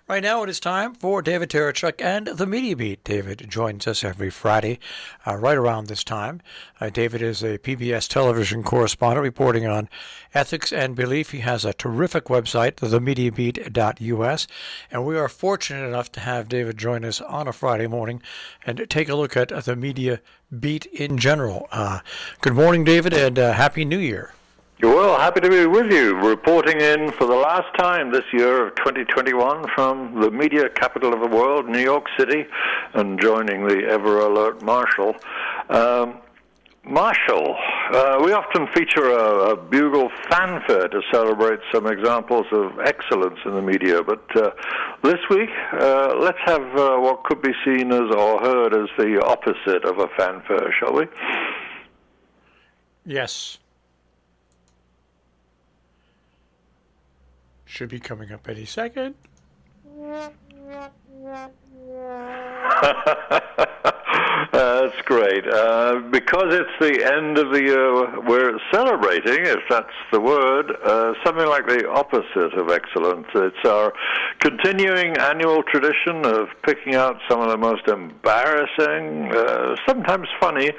Right now it is time for David Tereshchuk and the Media Beat. David joins us every Friday right around this time. David is a PBS television correspondent reporting on ethics and belief. He has a terrific website, themediabeat.us, and we are fortunate enough to have David join us on a Friday morning and take a look at the Media Beat in general. Good morning, David, and Happy New Year. Well, happy to be with you, reporting in for the last time this year of 2021 from the media capital of the world, New York City, and joining the ever-alert Marshall. We often feature a bugle fanfare to celebrate some examples of excellence in the media, but this week, let's have what could be seen as or heard as the opposite of a fanfare, shall we? Yes. Should be coming up any second. That's great. Because it's the end of the year, we're celebrating, if that's the word, something like the opposite of excellence. It's our continuing annual tradition of picking out some of the most embarrassing, sometimes funny,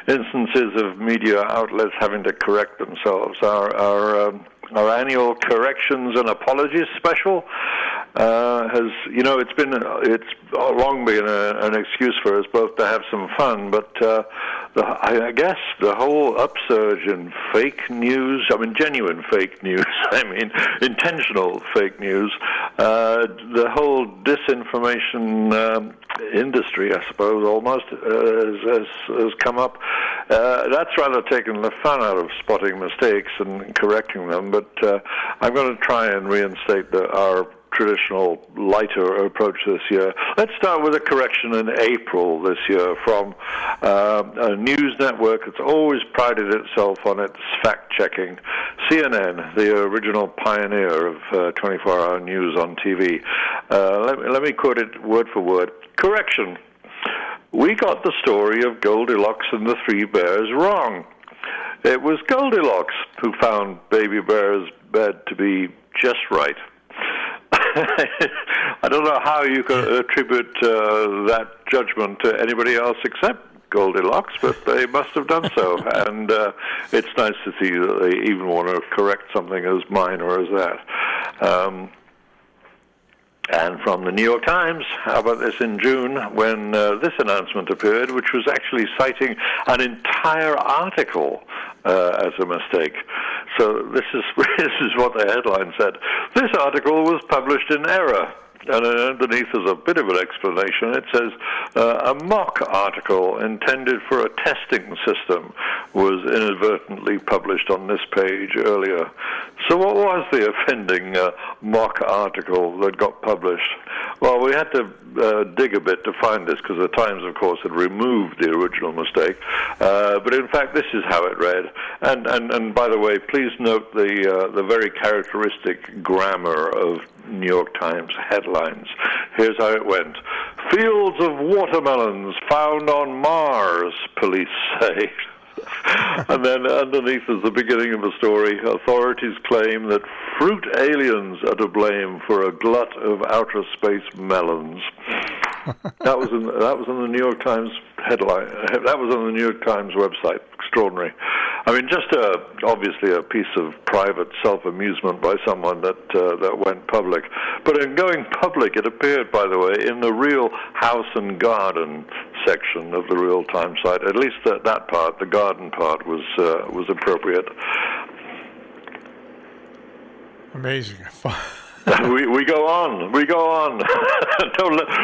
instances of media outlets having to correct themselves. Our annual corrections and apologies special has, it's long been an excuse for us both to have some fun, but I guess the whole upsurge in fake news, genuine fake news, intentional fake news, the whole disinformation industry, I suppose, almost, has come up. That's rather taken the fun out of spotting mistakes and correcting them, but I'm going to try and reinstate our traditional lighter approach this year. Let's start with a correction in April this year from a news network that's always prided itself on its fact-checking, CNN, the original pioneer of 24-hour news on TV. Let me quote it word for word. Correction. We got the story of Goldilocks and the Three Bears wrong. It was Goldilocks who found Baby Bear's bed to be just right. I don't know how you can attribute that judgment to anybody else except Goldilocks, but they must have done so. And it's nice to see that they even want to correct something as minor as that. And from the New York Times, how about this in June, when this announcement appeared, which was actually citing an entire article as a mistake. So this is what the headline said. This article was published in error. And underneath is a bit of an explanation. It says a mock article intended for a testing system was inadvertently published on this page earlier. So what was the offending mock article that got published? Well, we had to dig a bit to find this because the Times, of course, had removed the original mistake. But in fact, this is how it read. And by the way, please note the very characteristic grammar of New York Times headlines. Here's how it went. Fields of watermelons found on Mars, police say. And then underneath is the beginning of the story. Authorities claim that fruit aliens are to blame for a glut of outer space melons. That was in the New York Times headline. That was on the New York Times website. Extraordinary. Just obviously a piece of private self-amusement by someone that went public. But in going public, it appeared, by the way, in the real house and garden section of the Real Time site. At least that part, the garden part, was appropriate. Amazing. We go on.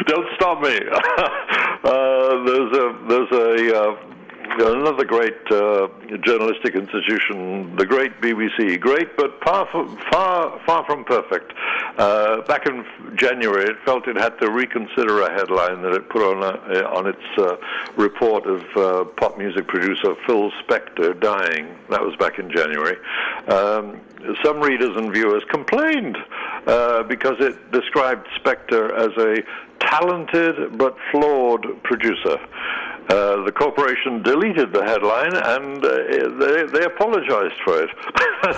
Don't stop me. There's another great journalistic institution, the great BBC. Great, but far from perfect. Back in January, it felt it had to reconsider a headline that it put on its report of pop music producer Phil Spector dying. That was back in January. Some readers and viewers complained because it described Spector as a talented but flawed producer. The corporation deleted the headline, and they apologized for it.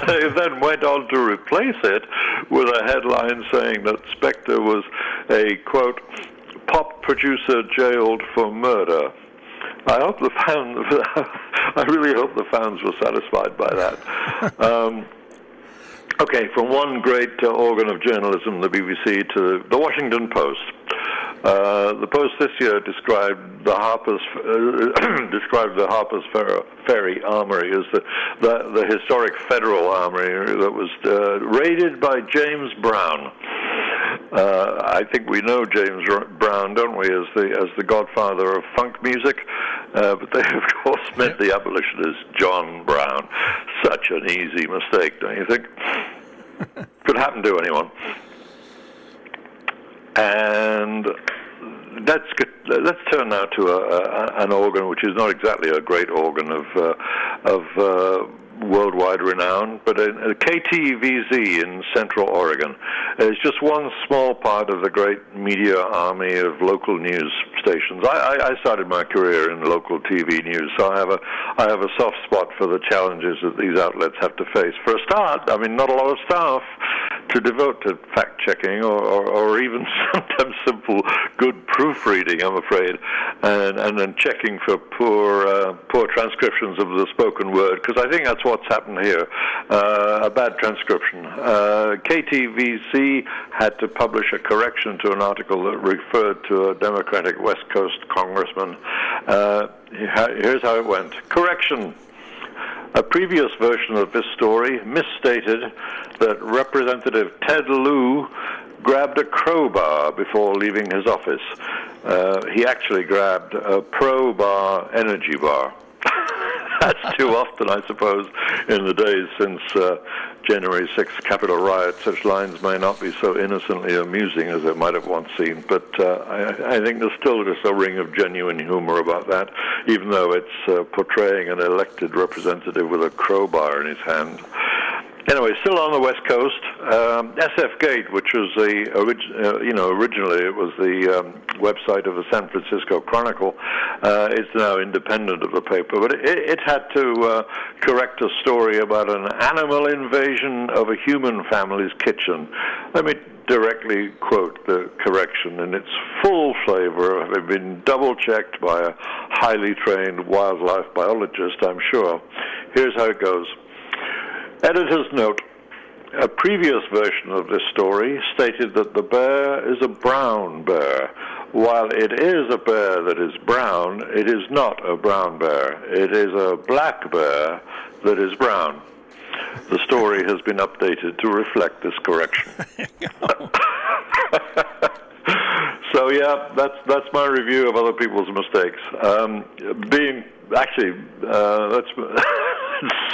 They then went on to replace it with a headline saying that Spector was a, quote, pop producer jailed for murder. I hope the fans, I really hope the fans were satisfied by that. Okay, from one great organ of journalism, the BBC, to the Washington Post. The Post this year described the Harper's Ferry Armory as the historic federal armory that was raided by James Brown. I think we know James Brown, don't we, as the godfather of funk music? But they, of course, meant the abolitionist John Brown. Such an easy mistake, don't you think? Could happen to anyone. And let's turn now to an organ which is not exactly a great organ of worldwide renown, but KTVZ in Central Oregon is just one small part of the great media army of local news stations. I started my career in local TV news, so I have a soft spot for the challenges that these outlets have to face. For a start, I mean, not a lot of staff to devote to fact-checking or even sometimes simple good proofreading, I'm afraid, and then checking for poor transcriptions of the spoken word, because I think that's what's happened here, a bad transcription. KTVC had to publish a correction to an article that referred to a Democratic West Coast congressman. Here's how it went. Correction. A previous version of this story misstated that Representative Ted Lieu grabbed a crowbar before leaving his office. He actually grabbed a pro-bar energy bar. That's too often, I suppose, in the days since January 6th Capitol riot. Such lines may not be so innocently amusing as it might have once seemed, but I think there's still just a ring of genuine humor about that, even though it's portraying an elected representative with a crowbar in his hand. Anyway, still on the West Coast, SF Gate, which was originally it was the website of the San Francisco Chronicle, is now independent of the paper, but it had to correct a story about an animal invasion of a human family's kitchen. Let me directly quote the correction in its full flavor, having been double-checked by a highly trained wildlife biologist, I'm sure. Here's how it goes. Editor's note. A previous version of this story stated that the bear is a brown bear. While it is a bear that is brown, it is not a brown bear. It is a black bear that is brown. The story has been updated to reflect this correction. So yeah, that's my review of other people's mistakes. Let's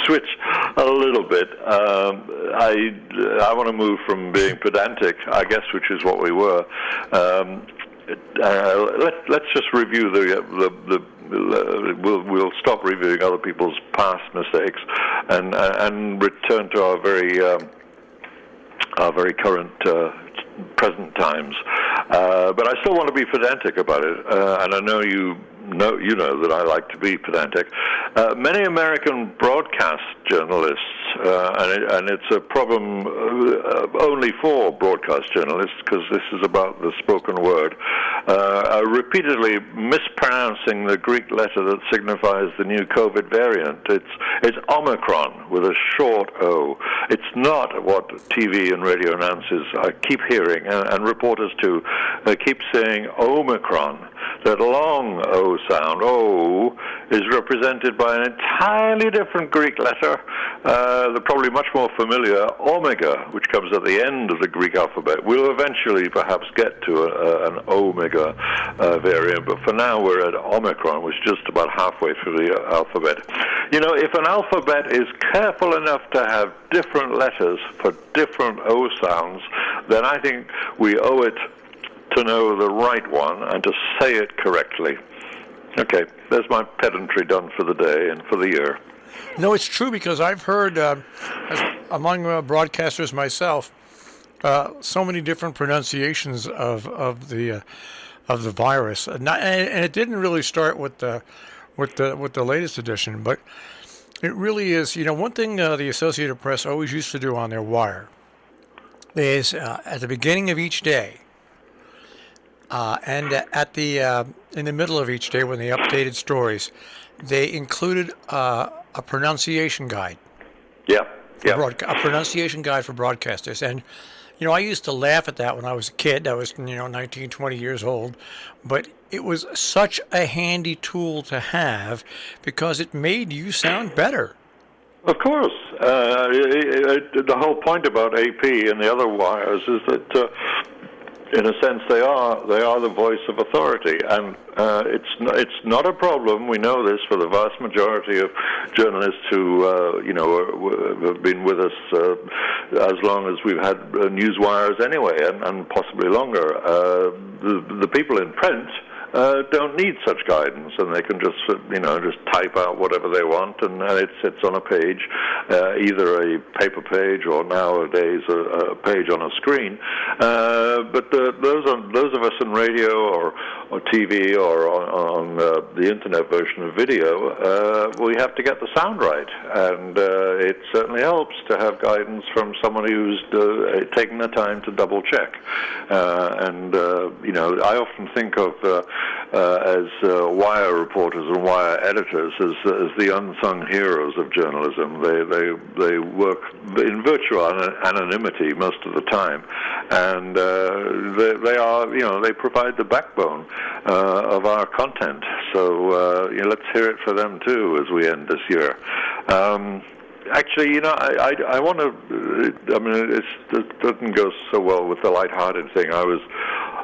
switch a little bit. I want to move from being pedantic, I guess, which is what we were. Let's just review we'll stop reviewing other people's past mistakes and return to our very current present times. But I still want to be pedantic about it, and I know you know that I like to be pedantic. Many American broadcast journalists, and it's a problem only for broadcast journalists, because this is about the spoken word, are repeatedly mispronouncing the Greek letter that signifies the new COVID variant. It's Omicron with a short O. It's not what TV and radio announcers keep hearing, and reporters too. They keep saying Omicron. That long O sound, O, is represented by an entirely different Greek letter, the probably much more familiar omega, which comes at the end of the Greek alphabet. We'll eventually perhaps get to an omega variant, but for now we're at Omicron, which is just about halfway through the alphabet. You know, if an alphabet is careful enough to have different letters for different O sounds, then I think we owe it to know the right one and to say it correctly. Okay, there's my pedantry done for the day and for the year. No, it's true, because I've heard among broadcasters myself so many different pronunciations of the virus, and it didn't really start with the latest edition, but it really is. You know, one thing the Associated Press always used to do on their wire is at the beginning of each day, And at the in the middle of each day, when they updated stories, they included a pronunciation guide. Yeah. A pronunciation guide for broadcasters. And, I used to laugh at that when I was a kid. I was, 19, 20 years old. But it was such a handy tool to have because it made you sound better. Of course. The whole point about AP and the other wires is that, in a sense, they are the voice of authority, and it's not a problem. We know this for the vast majority of journalists who have been with us as long as we've had news wires anyway, and possibly longer. The people in print don't need such guidance, and they can just type out whatever they want, and it sits on a page, either a paper page or nowadays a page on a screen. But those of us in radio or TV or on the internet version of video, we have to get the sound right, and it certainly helps to have guidance from someone who's taken the time to double check. I often think of as wire reporters and wire editors as the unsung heroes of journalism. They work in virtual anonymity most of the time, and they provide the backbone of our content. So let's hear it for them too as we end this year. Actually, I want to. I mean, it doesn't go so well with the lighthearted thing.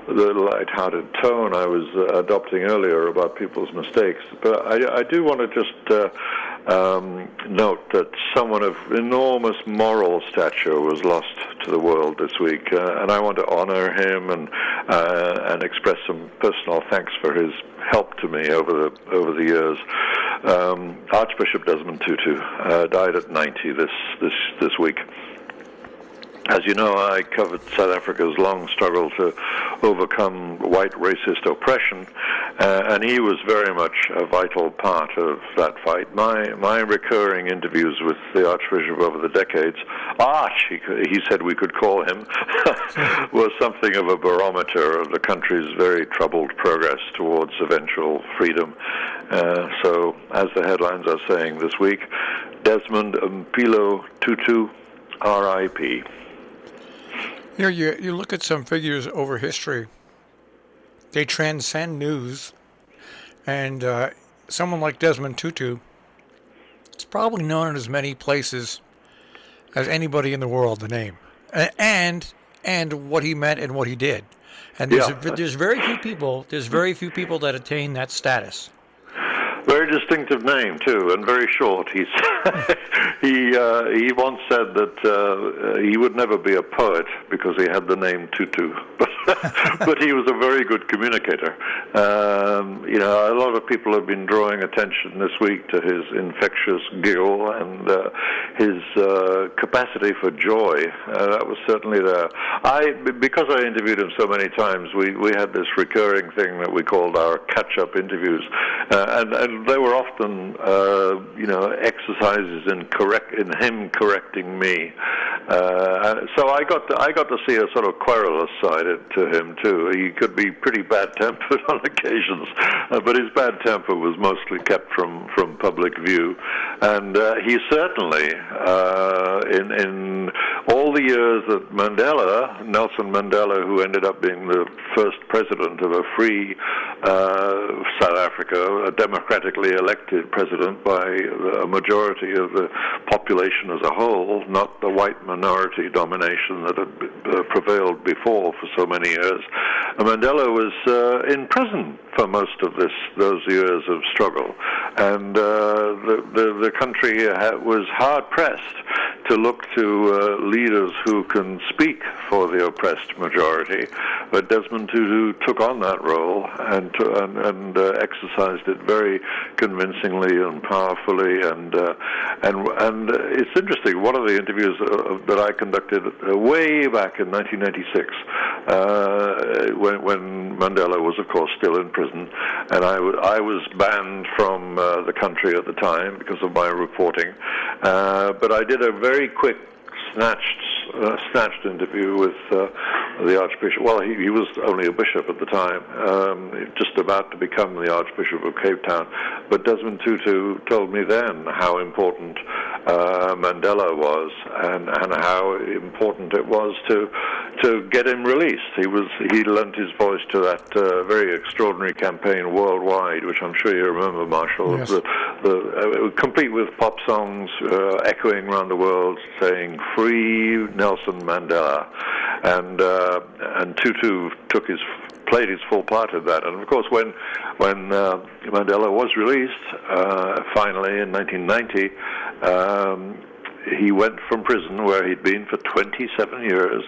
The lighthearted tone I was adopting earlier about people's mistakes. But I do want to just note that someone of enormous moral stature was lost to the world this week, and I want to honor him and express some personal thanks for his help to me over the years. Archbishop Desmond Tutu died at 90 this week. As you know, I covered South Africa's long struggle to overcome white racist oppression, and he was very much a vital part of that fight. My recurring interviews with the Archbishop over the decades, he said we could call him, was something of a barometer of the country's very troubled progress towards eventual freedom. So, as the headlines are saying this week, Desmond Tutu, R.I.P. You look at some figures over history, they transcend news, and someone like Desmond Tutu, it's probably known in as many places as anybody in the world, the name, and what he meant and what he did. And there's very few people that attain that status. Very distinctive name too, and very short. He once said that he would never be a poet because he had the name Tutu, but he was a very good communicator. A lot of people have been drawing attention this week to his infectious giggle and his capacity for joy. That was certainly there. Because I interviewed him so many times, we had this recurring thing that we called our catch-up interviews, and they were often, exercises in him correcting me. So I got to see a sort of querulous side to him too. He could be pretty bad-tempered on occasions, but his bad temper was mostly kept from public view. And he certainly, in all the years that Nelson Mandela, who ended up being the first president of a free South Africa, a democratically elected president by a majority of the population as a whole, not the white minority domination that had prevailed before for so many years. Mandela was in prison for most of those years of struggle, and the country was hard-pressed to look to leaders who can speak for the oppressed majority. But Desmond Tutu took on that role and exercised it very convincingly and powerfully. And it's interesting. One of the interviews that I conducted way back in 1996, when Mandela was, of course, still in prison, and I was banned from the country at the time because of my reporting. But I did a very quick, snatched interview with the Archbishop. Well, he was only a bishop at the time, just about to become the Archbishop of Cape Town. But Desmond Tutu told me then how important Mandela was, and how important it was to get him released. He lent his voice to that very extraordinary campaign worldwide, which I'm sure you remember, Marshall. Yes. Complete with pop songs echoing around the world, saying "Free Nelson Mandela," and Tutu played his full part in that. And of course, when Mandela was released finally in 1990. He went from prison where he'd been for 27 years.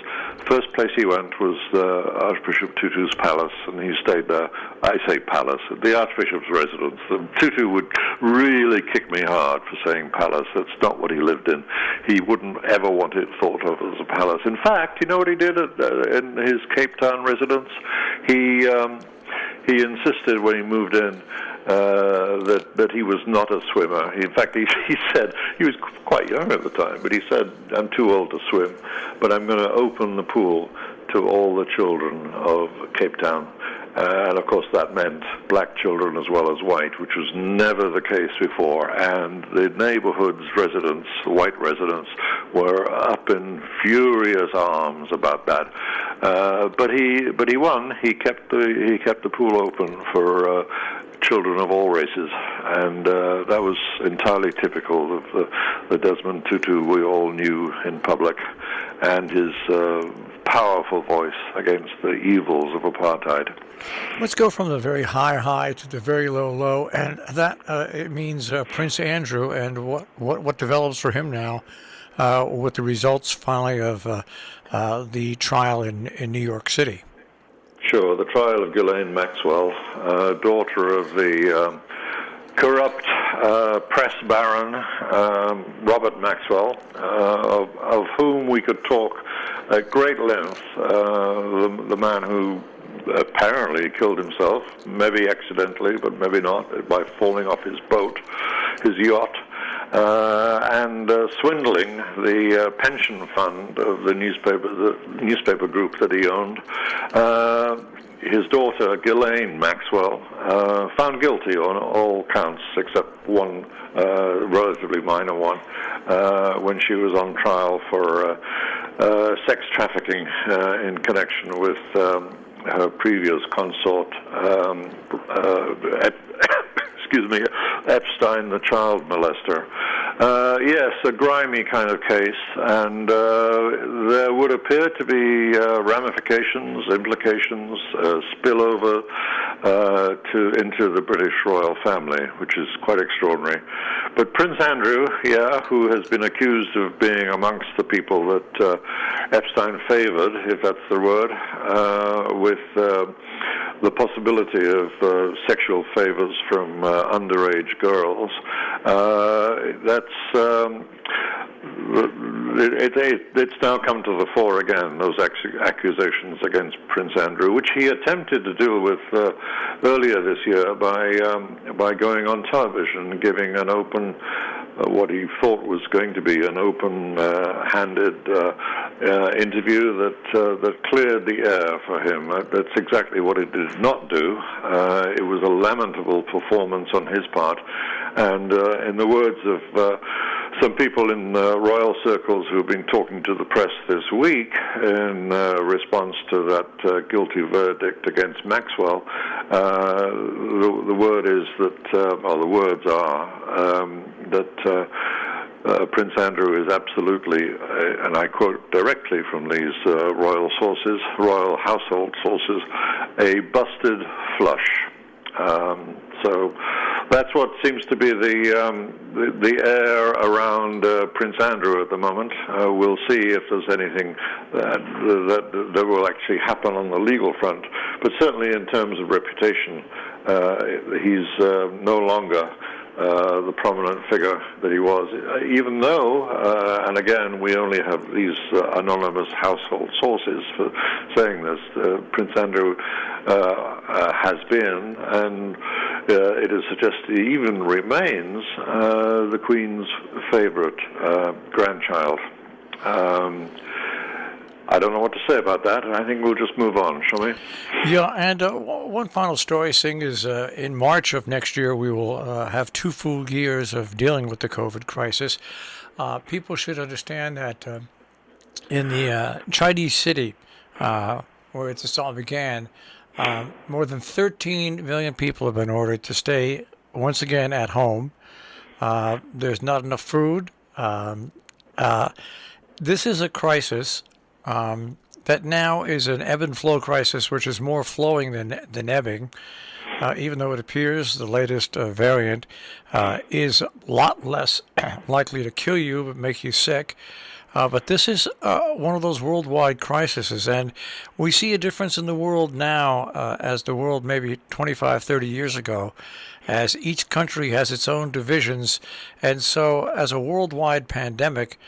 First place he went was Archbishop Tutu's palace, and he stayed there. I say palace, the Archbishop's residence. Tutu would really kick me hard for saying palace. That's not what he lived in. He wouldn't ever want it thought of as a palace. In fact, you know what he did in his Cape Town residence? He insisted when he moved in that he was not a swimmer. In fact, he said, he was quite young at the time, but he said, "I'm too old to swim, but I'm going to open the pool to all the children of Cape Town." And of course that meant black children as well as white, which was never the case before. And the neighborhood's residents, white residents, were up in furious arms about that. But he won. He kept the pool open for children of all races, and that was entirely typical of the Desmond Tutu we all knew in public, and his powerful voice against the evils of apartheid. Let's go from the very high to the very low, and that it means Prince Andrew and what develops for him now with the results finally of the trial in New York City. Sure, the trial of Guillerme Maxwell, daughter of the corrupt press baron Robert Maxwell, of whom we could talk at great length, the man who apparently killed himself, maybe accidentally, but maybe not, by falling off his boat, his yacht, and swindling the pension fund of the newspaper group that he owned. His daughter, Guillerme Maxwell, found guilty on all counts except one relatively minor one, when she was on trial for sex trafficking in connection with her previous consort, Epstein, the child molester. Yes, a grimy kind of case, and there would appear to be ramifications, implications, spillover into the British royal family, which is quite extraordinary. But Prince Andrew, who has been accused of being amongst the people that Epstein favored, if that's the word, with the possibility of sexual favors from underage girls, it's now come to the fore again, those accusations against Prince Andrew, which he attempted to deal with earlier this year by going on television and giving an open, what he thought was going to be an open-handed interview that cleared the air for him. That's exactly what it did not do. It was a lamentable performance on his part, and in the words of some people in royal circles who have been talking to the press this week in response to that guilty verdict against Maxwell, the word is that, or the words are that Prince Andrew is absolutely, and I quote directly from these royal household sources, a busted flush. So that's what seems to be the air around Prince Andrew at the moment. We'll see if there's anything that will actually happen on the legal front. But certainly in terms of reputation, he's no longer the prominent figure that he was, even though, and again, we only have these anonymous household sources for saying this, Prince Andrew has been, and it is suggested he even remains, the Queen's favorite grandchild. I don't know what to say about that. I think we'll just move on, shall we? Yeah, and one final story, Singh, is in March of next year we will have 2 full years of dealing with the COVID crisis. People should understand that in the Chinese city where this all began, more than 13 million people have been ordered to stay once again at home. There's not enough food. This is a crisis that now is an ebb and flow crisis, which is more flowing than ebbing, even though it appears the latest variant is a lot less likely to kill you but make you sick. But this is one of those worldwide crises, and we see a difference in the world now as the world maybe 25, 30 years ago, as each country has its own divisions. And so as a worldwide pandemic,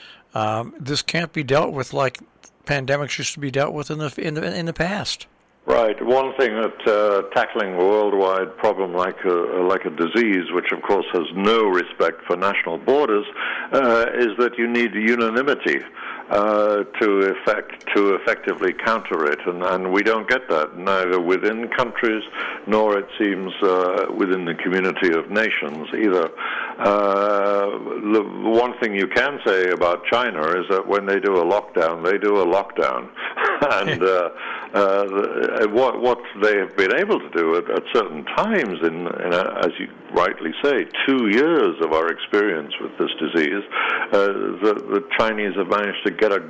this can't be dealt with like pandemics used to be dealt with in the past. Right. One thing that tackling a worldwide problem like a disease, which of course has no respect for national borders, is that you need unanimity to effectively counter it, and we don't get that neither within countries nor, it seems, within the community of nations either. The one thing you can say about China is that when they do a lockdown, they do a lockdown, and what they have been able to do at certain times, in as you rightly say, 2 years of our experience with this disease, the Chinese have managed to get a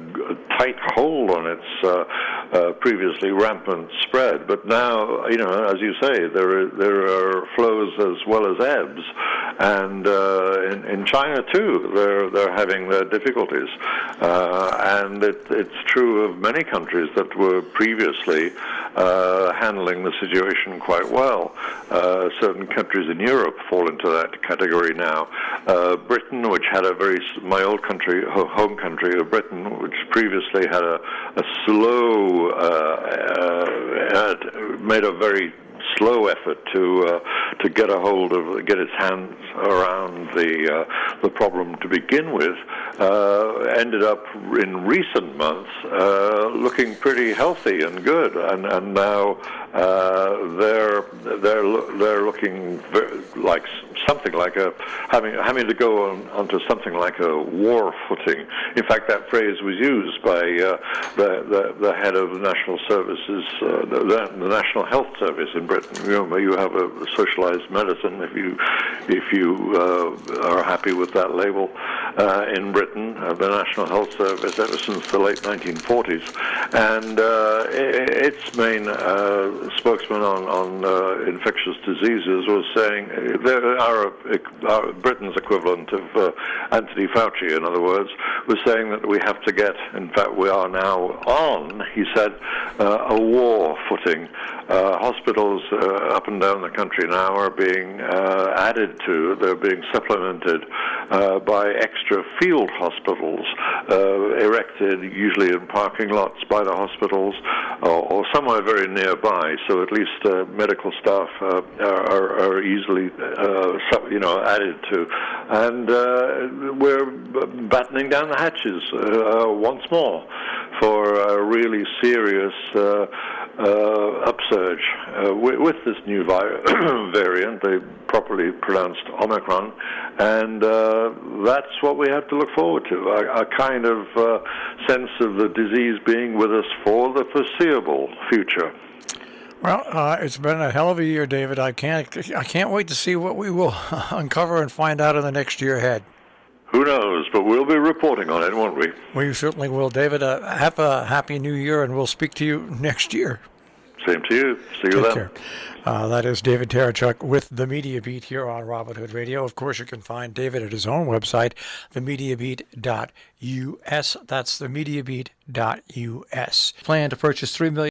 tight hold on its previously rampant spread. But now, as you say, there are flows as well as ebbs, and in China too, they're having their difficulties, and it's true of many countries that were previously handling the situation quite well. Certain countries in Europe fall into that category now. Britain, which had my old country, home country of Britain, which previously had a slow, made a very slow effort to get its hands around the problem to begin with, ended up in recent months looking pretty healthy and good, and now they're looking like something like having to go onto something like a war footing. In fact, that phrase was used by the head of the National Services, the National Health Service in Britain. Remember, you have a socialized medicine if you are happy with that label in Britain, the National Health Service, ever since the late 1940s, and its main spokesman on infectious diseases was saying our Britain's equivalent of Anthony Fauci, in other words, was saying that we have to get, in fact we are now on, he said, a war footing. Hospitals up and down the country now are being added to, they're being supplemented by extra field hospitals erected usually in parking lots by the hospitals or somewhere very nearby, so at least medical staff are easily added to, and we're battening down the hatches once more for a really serious upsurge with this new variant, they properly pronounced Omicron, and that's what we have to look forward to, a kind of sense of the disease being with us for the foreseeable future. Well, it's been a hell of a year, David. I can't wait to see what we will uncover and find out in the next year ahead. Who knows, but we'll be reporting on it, won't we? We certainly will, David. Have a happy new year, and we'll speak to you next year. Same to you. See you then. Take care. That is David Tereshchuk with The Media Beat here on Robin Hood Radio. Of course, you can find David at his own website, themediabeat.us. That's themediabeat.us. Plan to purchase 3 million